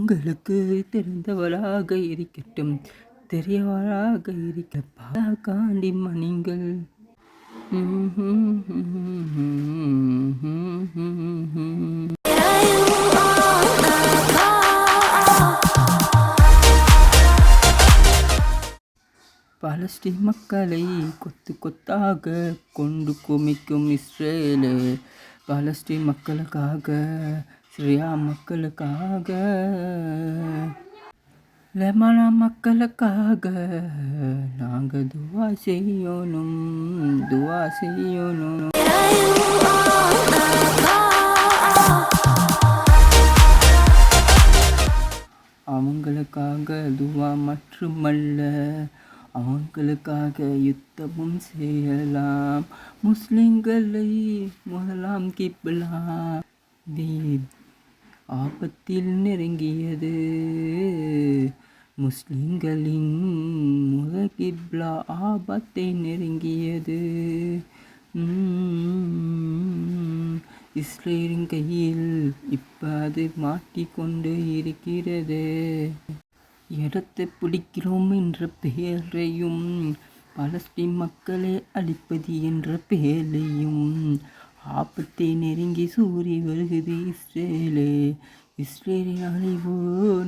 உங்களுக்கு தெரிந்தவளாக இருக்கட்டும், தெரியவளாக இருக்க காண்டி மணிங்கள். பாலஸ்தீன் மக்களை கொத்து கொத்தாக கொண்டு குமிக்கும் இஸ்ரேலு. பாலஸ்தீன் மக்களுக்காக, சிரியா மக்களுக்காக, லெபனான் மக்களுக்காக நாங்கள் துவா செய்யணும், துவா செய்யணும். அவங்களுக்காக துவா மட்டுமல்ல, அவங்களுக்காக யுத்தமும் செய்யலாம். முஸ்லிம்களை முதலாம் கிப்லா ஆபத்தில் நெருங்கியது. முஸ்லிம்களின் முதல் கிப்லா ஆபத்தை நெருங்கியது. இஸ்ரேலின் கையில் இப்போ அது மாட்டிக்கொண்டு இருக்கிறது. இடத்தை பிடிக்கிறோம் என்ற பெயரையும், பாலஸ்தீன் மக்களை அழிப்பது என்ற பெயரையும் ஆபத்தை நெருங்கி சூறி வருகிறது இஸ்ரேலு. இஸ்ரேலின் அழிவோ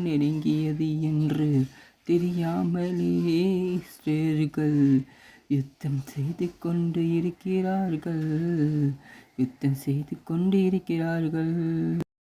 நெருங்கியது என்று தெரியாமலே இஸ்ரேலர்கள் யுத்தம் செய்து கொண்டு இருக்கிறார்கள், யுத்தம் செய்து கொண்டு இருக்கிறார்கள்.